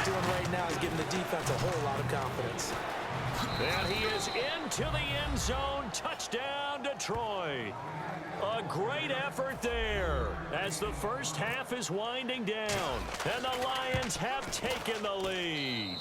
he's doing right now is giving the defense a whole lot of confidence. And he is into the end zone. Touchdown, Detroit. A great effort there as the first half is winding down. And the Lions have taken the lead.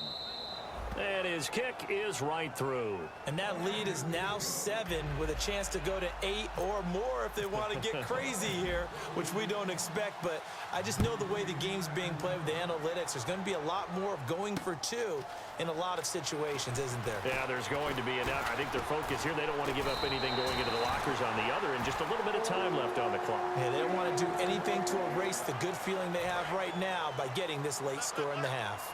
And his kick is right through. And that lead is now 7 with a chance to go to 8 or more if they want to get crazy here, which we don't expect. But I just know the way the game's being played with the analytics, there's going to be a lot more of going for 2 in a lot of situations, isn't there? Yeah, there's going to be enough. I think their focus here, they don't want to give up anything going into the lockers on the other, and just a little bit of time left on the clock. Yeah, they don't want to do anything to erase the good feeling they have right now by getting this late score in the half.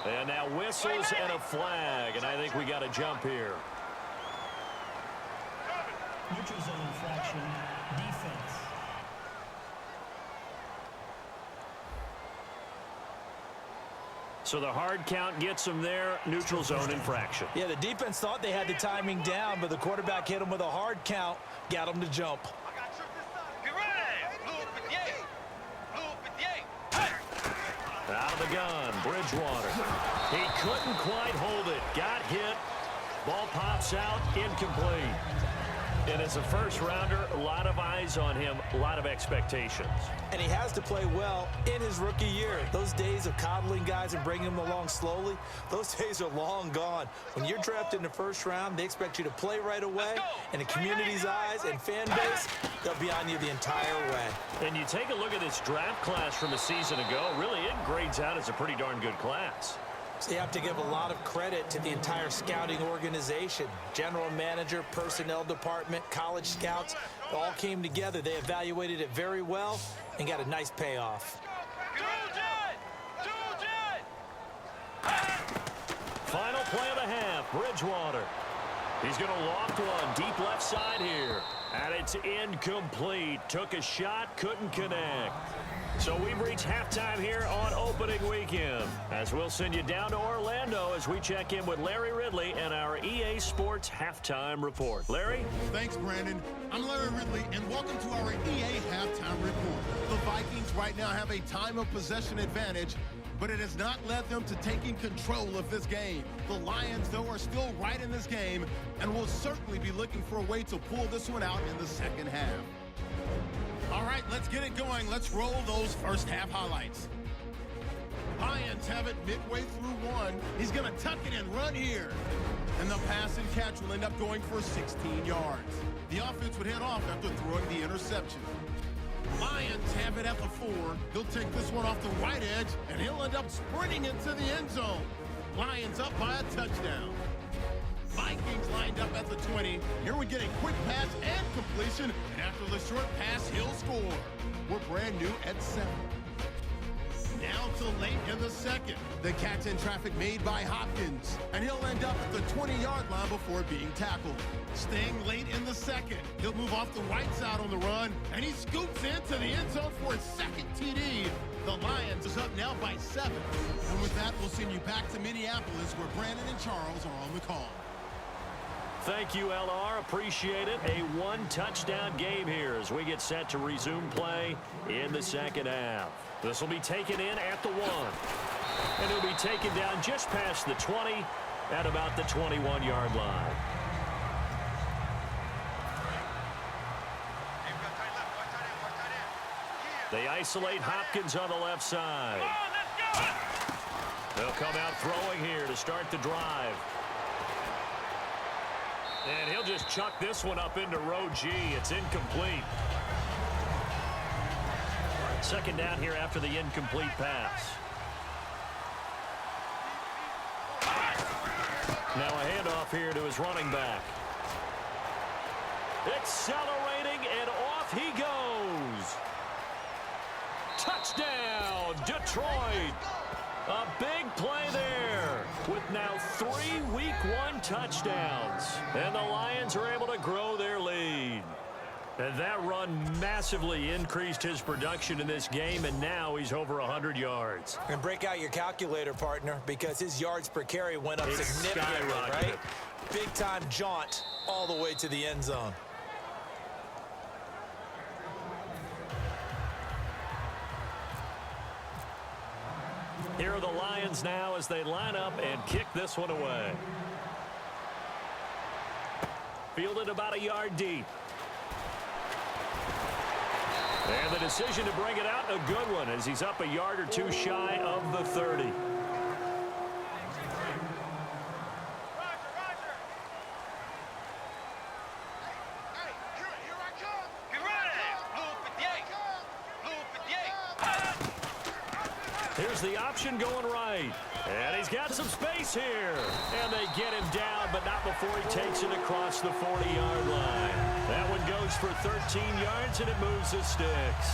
And now whistles and a flag, and I think we got a jump here. Neutral zone infraction, defense. So the hard count gets them there, neutral zone infraction. Yeah, the defense thought they had the timing down, but the quarterback hit him with a hard count, got him to jump. Out of the gun, Bridgewater. He couldn't quite hold it. Got hit. Ball pops out, incomplete. And as a first-rounder, a lot of eyes on him, a lot of expectations. And he has to play well in his rookie year. Those days of coddling guys and bringing them along slowly, those days are long gone. When you're drafted in the first round, they expect you to play right away. And the community's eyes and fan base, they'll be on you the entire way. And you take a look at this draft class from a season ago, really it grades out as a pretty darn good class. So you have to give a lot of credit to the entire scouting organization. General manager, personnel department, college scouts, all came together. They evaluated it very well and got a nice payoff. Final play of the half, Bridgewater. He's going to loft one deep left side here. And it's incomplete. Took a shot, couldn't connect. So we've reached halftime here on opening weekend, as we'll send you down to Orlando as we check in with Larry Ridley and our EA Sports Halftime Report. Larry? Thanks, Brandon. I'm Larry Ridley, and welcome to our EA Halftime Report. The Vikings right now have a time of possession advantage, but it has not led them to taking control of this game. The Lions, though, are still right in this game and will certainly be looking for a way to pull this one out in the second half. All right, let's get it going. Let's roll those first half highlights. Lions have it midway through one. He's going to tuck it and run here. And the pass and catch will end up going for 16 yards. The offense would head off after throwing the interception. Lions have it at the 4. He'll take this one off the right edge, and he'll end up sprinting into the end zone. Lions up by a touchdown. Vikings lined up at the 20. Here we get a quick pass and completion, and after the short pass, he'll score. We're brand new at 7. Now to late in the second. The catch in traffic made by Hopkins, and he'll end up at the 20-yard line before being tackled. Staying late in the second, he'll move off the right side on the run, and he scoops into the end zone for his second TD. The Lions is up now by 7. And with that, we'll send you back to Minneapolis, where Brandon and Charles are on the call. Thank you, LR. Appreciate it. A one-touchdown game here as we get set to resume play in the second half. This will be taken in at the 1. And it'll be taken down just past the 20 at about the 21-yard line. They isolate Hopkins on the left side. They'll come out throwing here to start the drive. And he'll just chuck this one up into row G. It's incomplete. Second down here after the incomplete pass. Now a handoff here to his running back. Accelerating, and off he goes. Touchdown, Detroit. A big play there with now 3 Week 1 touchdowns. And the Lions are able to grow their lead. And that run massively increased his production in this game, and now he's over 100 yards. And break out your calculator, partner, because his yards per carry went up significantly, right? Big-time jaunt all the way to the end zone. Here are the Lions now as they line up and kick this one away. Fielded about a yard deep. And the decision to bring it out, a good one, as he's up a yard or two shy of the 30. Here's the option going right. And he's got some space here. And they get him down, but not before he takes it across the 40-yard line. That one goes for 13 yards, and it moves the sticks.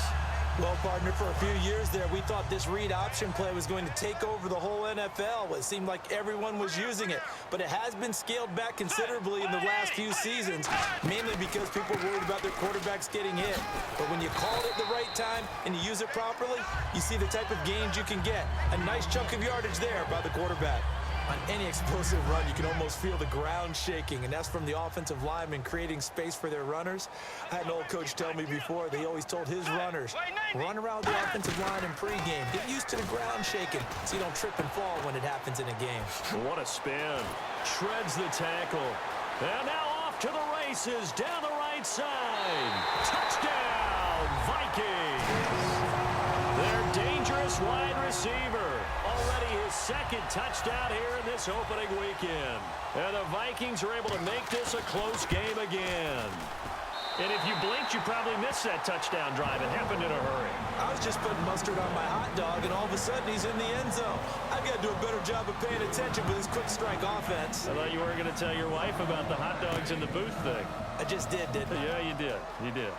Well, partner, for a few years there, we thought this read option play was going to take over the whole NFL. It seemed like everyone was using it, but it has been scaled back considerably in the last few seasons, mainly because people are worried about their quarterbacks getting hit. But when you call it at the right time and you use it properly, you see the type of gains you can get. A nice chunk of yardage there by the quarterback. On any explosive run, you can almost feel the ground shaking, and that's from the offensive linemen creating space for their runners. I had an old coach tell me before, they always told his runners, run around the offensive line in pregame. Get used to the ground shaking so you don't trip and fall when it happens in a game. What a spin. Shreds the tackle. And now off to the races down the right side. Touchdown, Vikings. Their dangerous wide receiver. Already his second touchdown here in this opening weekend. And the Vikings are able to make this a close game again. And if you blinked, you probably missed that touchdown drive. It happened in a hurry. I was just putting mustard on my hot dog, and all of a sudden he's in the end zone. I've got to do a better job of paying attention with this quick strike offense. I thought you were going to tell your wife about the hot dogs in the booth thing. I just did, didn't I? Yeah, you did. You did.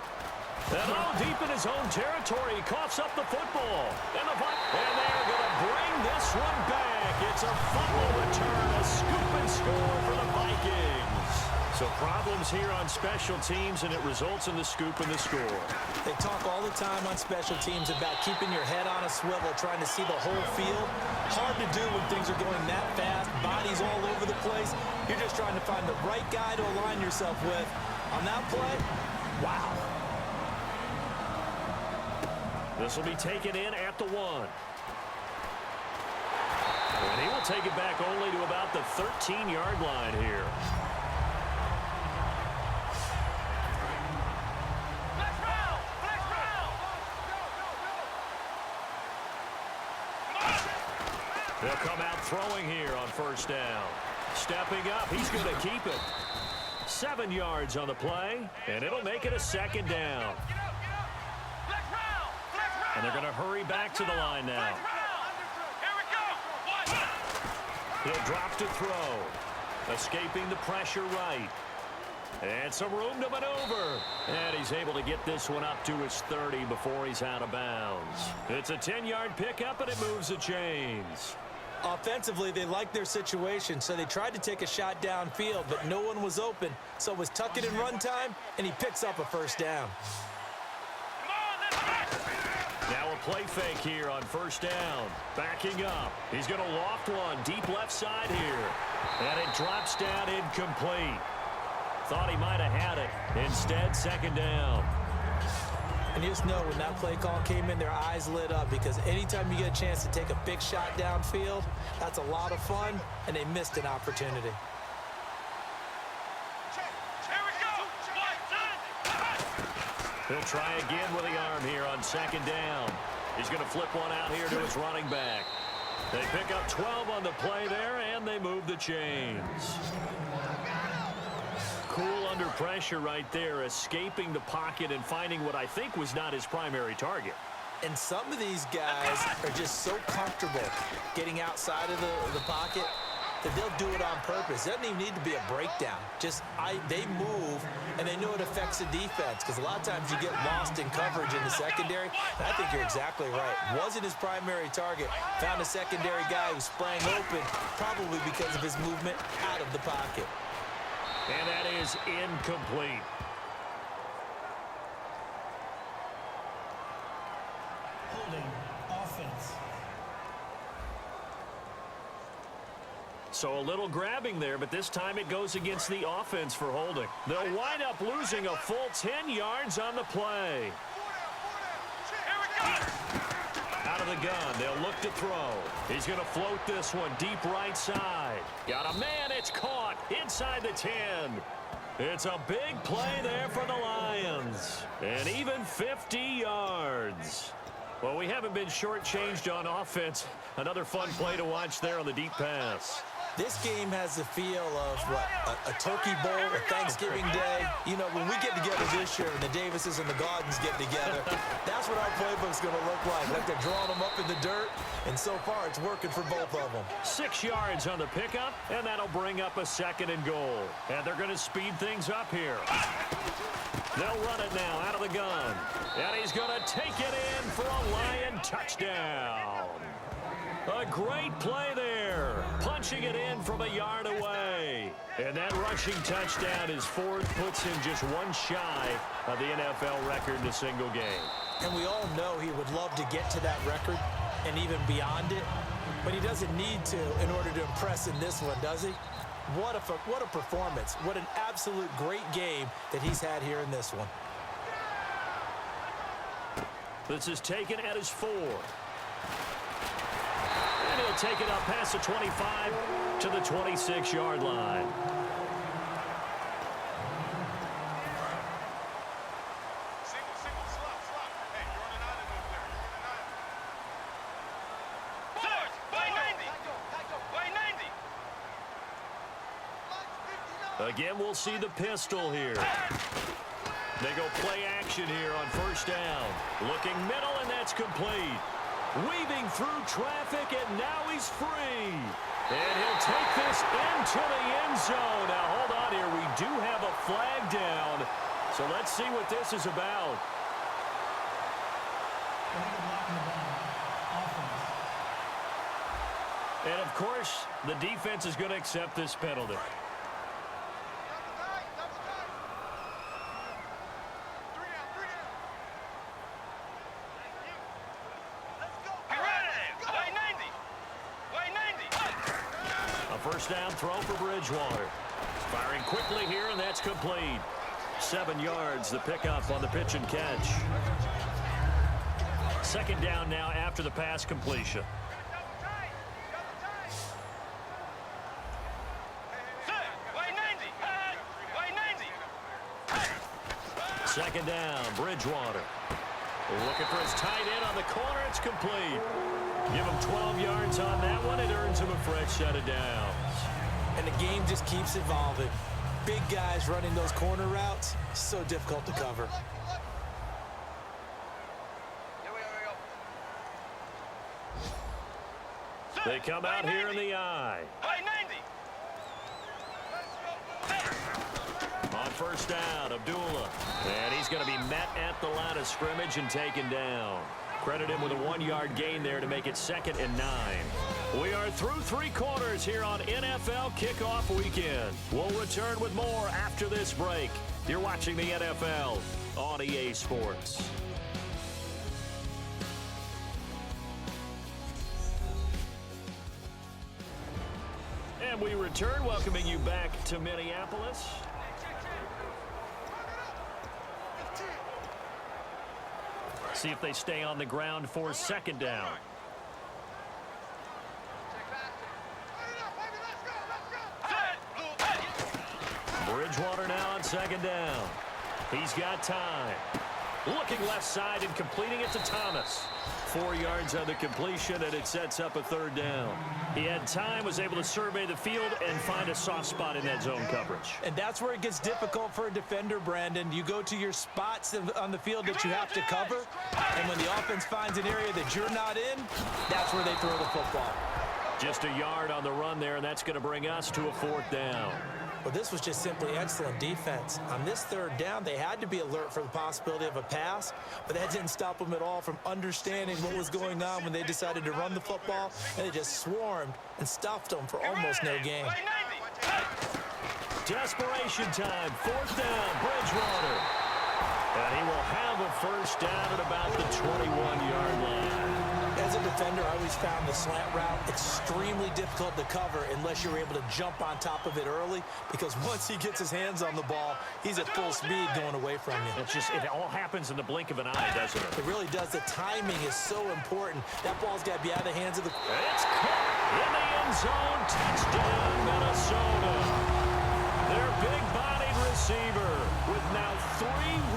And all deep in his own territory, he coughs up the football. And they're going to bring this one back. It's a fumble return, a scoop and score for the Vikings. So problems here on special teams, and it results in the scoop and the score. They talk all the time on special teams about keeping your head on a swivel, trying to see the whole field. Hard to do when things are going that fast, bodies all over the place. You're just trying to find the right guy to align yourself with. On that play, wow. This will be taken in at the 1. And he will take it back only to about the 13-yard line here. They'll come out throwing here on first down. Stepping up, he's going to keep it. 7 yards on the play, and it'll make it a second down. And they're going to hurry back to the line now. He'll drop to throw. Escaping the pressure right. And some room to maneuver. And he's able to get this one up to his 30 before he's out of bounds. It's a 10-yard pickup, and it moves the chains. Offensively, they liked their situation, so they tried to take a shot downfield, but no one was open. So it was tuck it in run time, and he picks up a first down. Now a play fake here on first down. Backing up. He's going to loft one deep left side here. And it drops down incomplete. Thought he might have had it. Instead, second down. And you just know when that play call came in, their eyes lit up, because anytime you get a chance to take a big shot downfield, that's a lot of fun, and they missed an opportunity. He'll try again with the arm here on second down. He's going to flip one out here to his running back. They pick up 12 on the play there, and they move the chains. Cool under pressure right there, escaping the pocket and finding what I think was not his primary target. And some of these guys are just so comfortable getting outside of the pocket that they'll do it on purpose. It doesn't even need to be a breakdown. They move, and they know it affects the defense, because a lot of times you get lost in coverage in the secondary. And I think you're exactly right. Wasn't his primary target. Found a secondary guy who sprang open, probably because of his movement out of the pocket. And that is incomplete. Holding offense. So a little grabbing there, but this time it goes against the offense for holding. They'll wind up losing a full 10 yards on the play. Out of the gun. They'll look to throw. He's going to float this one deep right side. Got a man. It's caught inside the 10. It's a big play there for the Lions. And even 50 yards. Well, we haven't been shortchanged on offense. Another fun play to watch there on the deep pass. This game has the feel of, what, a turkey bowl, a Thanksgiving day. You know, when we get together this year and the Davises and the Gardens get together, that's what our playbook's going to look like they're drawing them up in the dirt, and so far it's working for both of them. 6 yards on the pickup, and that'll bring up a 2nd and goal. And they're going to speed things up here. They'll run it now out of the gun. And he's going to take it in for a Lion touchdown. A great play there. Punching it in from a yard away. And that rushing touchdown is 4th, puts him just one shy of the NFL record in a single game. And we all know he would love to get to that record and even beyond it. But he doesn't need to in order to impress in this one, does he? What a performance. What an absolute great game that he's had here in this one. This is taken at his 4. And he'll take it up past the 25 to the 26-yard line. Again, we'll see the pistol here. They go play action here on 1st down. Looking middle, and that's complete. Weaving through traffic, and now he's free. And he'll take this into the end zone. Now, hold on here. We do have a flag down. So let's see what this is about. And, of course, the defense is going to accept this penalty. First down throw for Bridgewater. Firing quickly here, and that's complete. 7 yards, the pickup on the pitch and catch. 2nd down now after the pass completion. Second down, Bridgewater. Looking for his tight end on the corner. It's complete. Give him 12 yards on that one. It earns him a fresh set of downs. And the game just keeps evolving. Big guys running those corner routes, so difficult to cover. They come out here in the eye. On 1st down, Abdullah. And he's going to be met at the line of scrimmage and taken down. Credit him with a 1-yard gain there to make it 2nd and 9. We are through 3 quarters here on NFL Kickoff Weekend. We'll return with more after this break. You're watching the NFL on EA Sports. And we return, welcoming you back to Minneapolis. See if they stay on the ground for 2nd down. Bridgewater now on 2nd down. He's got time. Looking left side and completing it to Thomas. 4 yards on the completion, and it sets up a 3rd down. He had time, was able to survey the field and find a soft spot in that zone coverage. And that's where it gets difficult for a defender, Brandon. You go to your spots on the field that you have to cover, and when the offense finds an area that you're not in, that's where they throw the football. Just a yard on the run there, and that's going to bring us to a 4th down. Well, this was just simply excellent defense. On this 3rd down, they had to be alert for the possibility of a pass, but that didn't stop them at all from understanding what was going on when they decided to run the football, and they just swarmed and stuffed them for almost no gain. Desperation time, 4th down, Bridgewater. And he will have a 1st down at about the 21-yard line. As a defender, I always found the slant route extremely difficult to cover unless you're able to jump on top of it early, because once he gets his hands on the ball, he's at full speed going away from you. It all happens in the blink of an eye, doesn't it? It really does. The timing is so important. That ball's got to be out of the hands of the... It's caught in the end zone. Touchdown, Minnesota. Their big-bodied receiver with now 3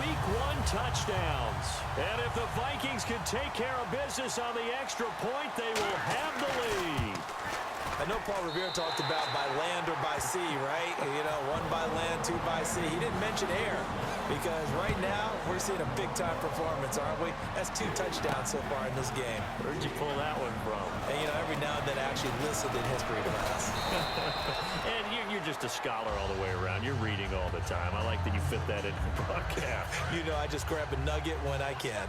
Week 1 touchdowns. And if the Vikings can take care of business on the extra point, they will have the lead. I know Paul Revere talked about by land or by sea, right? You know, 1 by land, 2 by sea. He didn't mention air, because right now we're seeing a big-time performance, aren't we? That's 2 touchdowns so far in this game. Where'd you pull that one from? And, you know, every now and then I actually listened in history class. And you're just a scholar all the way around. You're reading all the time. I like that you fit that into the broadcast. You know, I just grab a nugget when I can.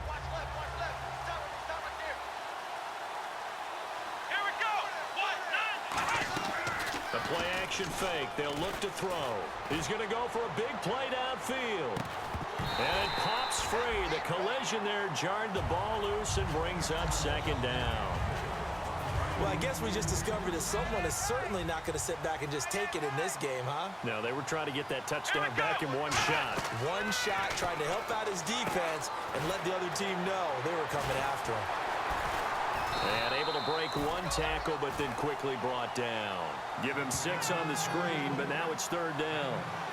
The play-action fake. They'll look to throw. He's going to go for a big play downfield. And it pops free. The collision there jarred the ball loose and brings up 2nd down. Well, I guess we just discovered that someone is certainly not going to sit back and just take it in this game, huh? No, they were trying to get that touchdown back in 1 shot. 1 shot, trying to help out his defense and let the other team know they were coming after him. And able to break 1 tackle, but then quickly brought down. Give him 6 on the screen, but now it's 3rd down.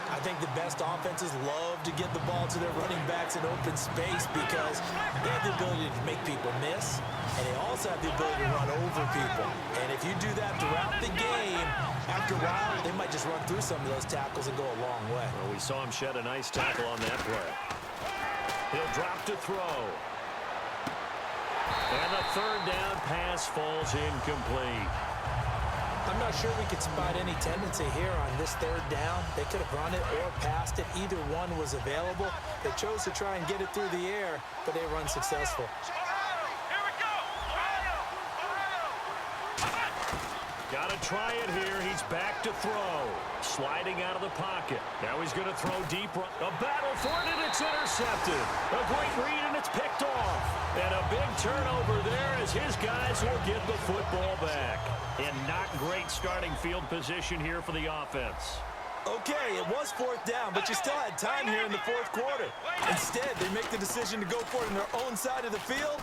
I think the best offenses love to get the ball to their running backs in open space, because they have the ability to make people miss, and they also have the ability to run over people. And if you do that throughout the game, after a while, they might just run through some of those tackles and go a long way. Well, we saw him shed a nice tackle on that play. He'll drop to throw. And the 3rd down pass falls incomplete. I'm not sure we could spot any tendency here on this 3rd down. They could have run it or passed it. Either one was available. They chose to try and get it through the air, but they were unsuccessful. Got to try it here. He's back to throw. Sliding out of the pocket. Now he's going to throw deep. A battle for it, and it's intercepted. A great read, and it's picked off. And a big turnover there as his guys will get the football back. And not great starting field position here for the offense. Okay, it was 4th down, but you still had time here in the 4th quarter. Instead, they make the decision to go for it on their own side of the field,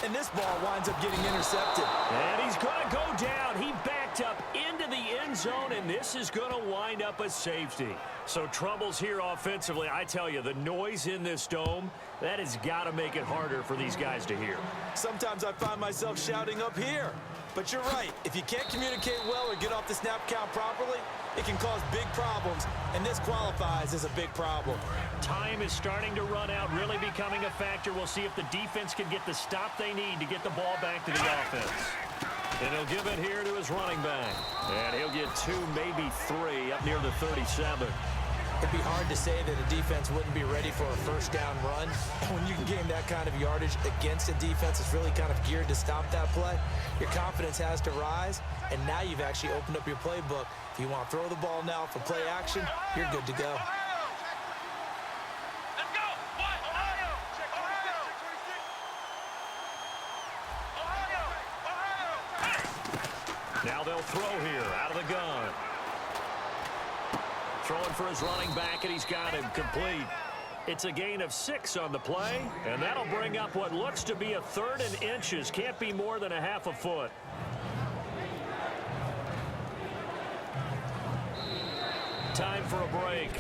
and this ball winds up getting intercepted. And he's going to go down. He backed up into the end zone, and this is going to wind up a safety. So troubles here offensively. I tell you, the noise in this dome, that has got to make it harder for these guys to hear. Sometimes I find myself shouting up here. But you're right. If you can't communicate well or get off the snap count properly, it can cause big problems, and this qualifies as a big problem. Time is starting to run out, really becoming a factor. We'll see if the defense can get the stop they need to get the ball back to the offense. And he'll give it here to his running back. And he'll get 2, maybe 3 up near the 37. It'd be hard to say that a defense wouldn't be ready for a 1st down run. And when you can gain that kind of yardage against a defense that's really kind of geared to stop that play, your confidence has to rise, and now you've actually opened up your playbook. If you want to throw the ball now for play action, you're good to go. Now they'll throw here out of the gun. Throwing for his running back, and he's got him complete. It's a gain of 6 on the play, and that'll bring up what looks to be a 3rd and inches. Can't be more than a half a foot. Time for a break.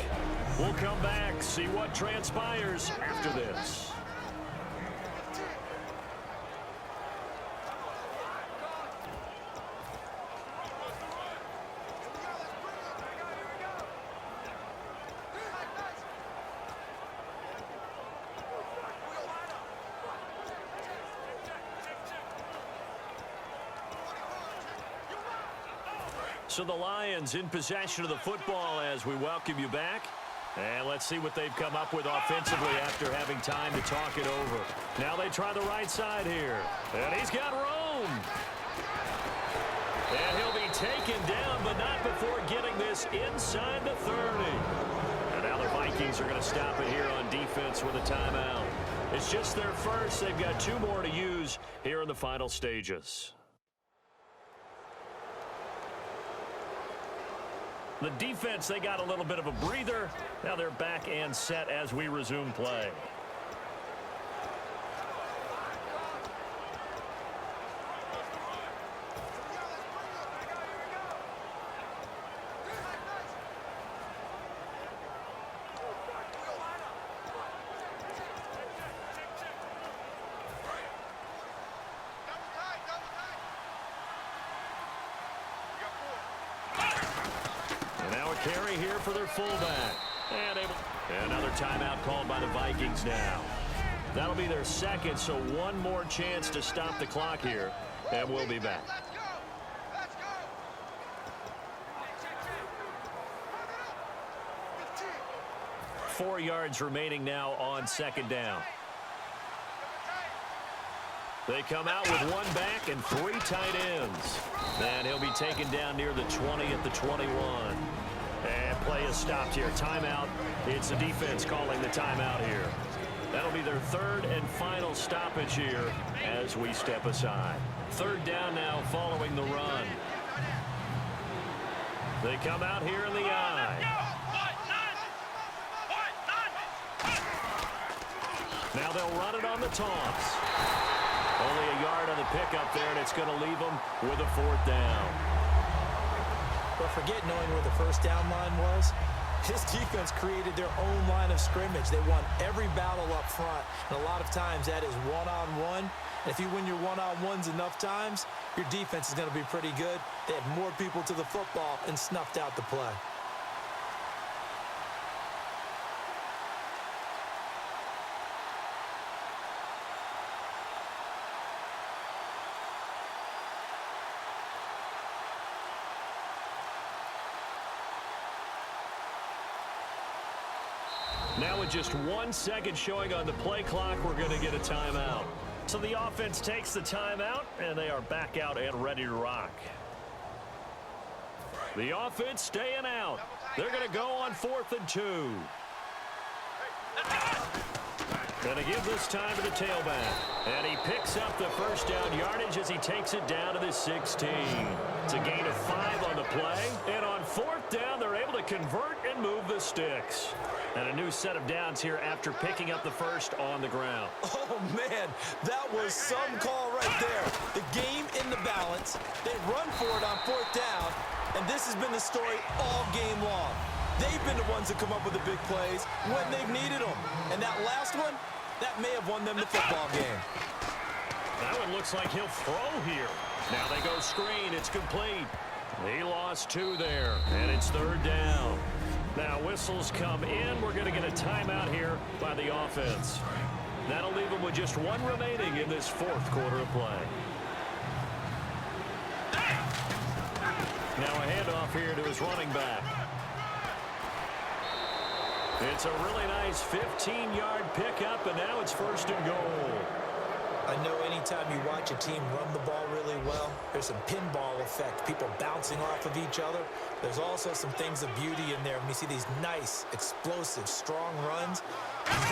We'll come back, see what transpires after this. So the Lions in possession of the football as we welcome you back. And let's see what they've come up with offensively after having time to talk it over. Now they try the right side here. And he's got room. And he'll be taken down, but not before getting this inside the 30. And now the Vikings are going to stop it here on defense with a timeout. It's just their first. They've got 2 more to use here in the final stages. The defense, they got a little bit of a breather. Now they're back and set as we resume play. Carry here for their fullback. And another timeout called by the Vikings now. That'll be their second, so one more chance to stop the clock here, and we'll be back. 4 yards remaining now on second down. They come out with 1 back and 3 tight ends. And he'll be taken down near the 20 at the 21. And play is stopped here. Timeout. It's the defense calling the timeout here. That'll be their 3rd and final stoppage here as we step aside. 3rd down now following the run. They come out here in the I. Now they'll run it on the toss. Only a yard on the pickup there, and it's going to leave them with a 4th down. But forget knowing where the first down line was. His defense created their own line of scrimmage. They won every battle up front, and a lot of times that is one-on-one. And if you win your one-on-ones enough times, your defense is going to be pretty good. They had more people to the football and snuffed out the play. Now with just 1 second showing on the play clock, we're going to get a timeout. So the offense takes the timeout, and they are back out and ready to rock. The offense staying out. They're going to go on 4th and 2. Going to give this time to the tailback. And he picks up the first down yardage as he takes it down to the 16. It's a gain of 5 on the play. And on 4th down, they're able to convert and move the sticks. And a new set of downs here after picking up the first on the ground. Oh, man, that was some call right there. The game in the balance. They run for it on 4th down, and this has been the story all game long. They've been the ones that come up with the big plays when they've needed them. And that last one, that may have won them the football game. That one looks like he'll throw here. Now they go screen. It's complete. He lost 2 there, and it's 3rd down. Now whistles come in. We're going to get a timeout here by the offense. That'll leave them with just 1 remaining in this 4th quarter of play. Now a handoff here to his running back. It's a really nice 15-yard pickup, and now it's 1st and goal. I know anytime you watch a team run the ball really well, there's some pinball effect, people bouncing off of each other. There's also some things of beauty in there. When you see these nice, explosive, strong runs,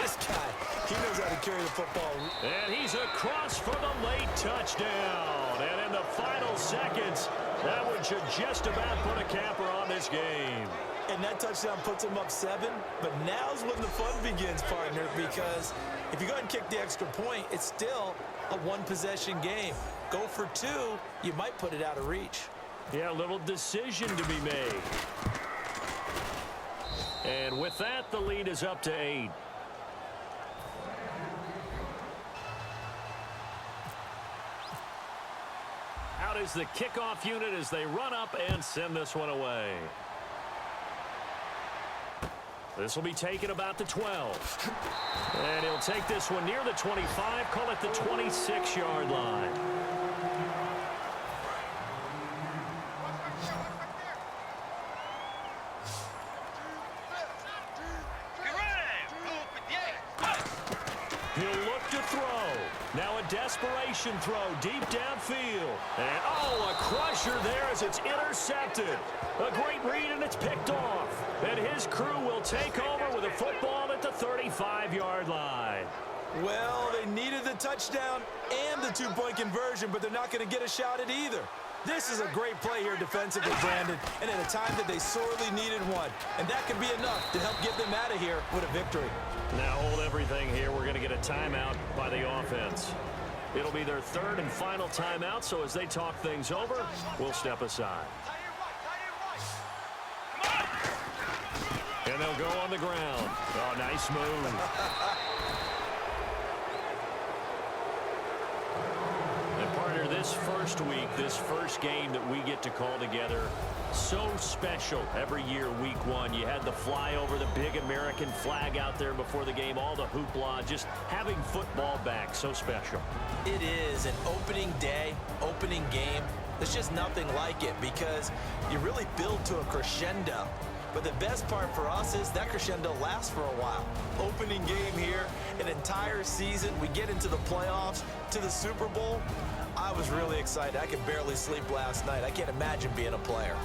this guy, he knows how to carry the football. And he's across for the late touchdown. And in the final seconds, that one should just about put a capper on this game. And that touchdown puts him up 7, but now's when the fun begins, partner, because if you go ahead and kick the extra point, it's still a 1-possession game. Go for 2, you might put it out of reach. Yeah, a little decision to be made. And with that, the lead is up to 8. Out is the kickoff unit as they run up and send this one away. This will be taken about the 12. And he'll take this one near the 25, call it the 26-yard line. He'll look to throw. Now a desperation throw deep downfield. And, oh, a crusher there as it's intercepted. A great read, and it's picked off. And his crew will take over with a football at the 35-yard line. Well, they needed the touchdown and the two-point conversion, but they're not going to get a shot at either. This is a great play here defensively, Brandon, and at a time that they sorely needed one. And that could be enough to help get them out of here with a victory. Now hold everything here. We're going to get a timeout by the offense. It'll be their third and final timeout, so as they talk things over, we'll step aside. And they'll go on the ground. Oh, nice move. And partner, this first week, this first game that we get to call together, so special every year, week one. You had the flyover, the big American flag out there before the game, all the hoopla, just having football back, so special. It is an opening day, opening game. There's just nothing like it because you really build to a crescendo. But the best part for us is that crescendo lasts for a while. Opening game here, an entire season. We get into the playoffs, to the Super Bowl. I was really excited. I could barely sleep last night. I can't imagine being a player.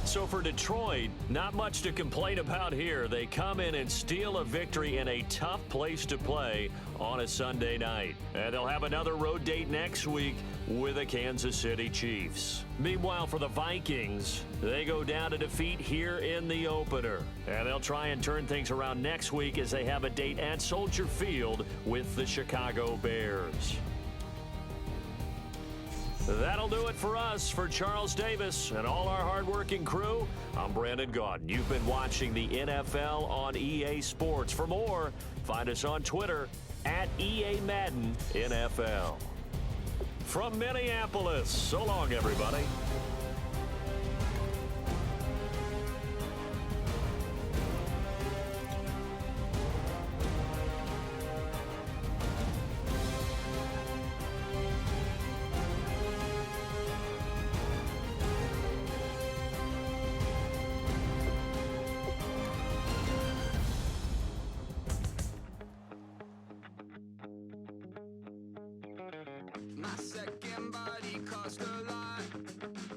So for Detroit, not much to complain about here. They come in and steal a victory in a tough place to play on a Sunday night. And they'll have another road date next week with the Kansas City Chiefs. Meanwhile, for the Vikings, they go down to defeat here in the opener. And they'll try and turn things around next week as they have a date at Soldier Field with the Chicago Bears. That'll do it for us. For Charles Davis and all our hardworking crew, I'm Brandon Gaudin. You've been watching the NFL on EA Sports. For more, find us on Twitter at EA Madden NFL. From Minneapolis, so long, everybody. My second body cost a lot.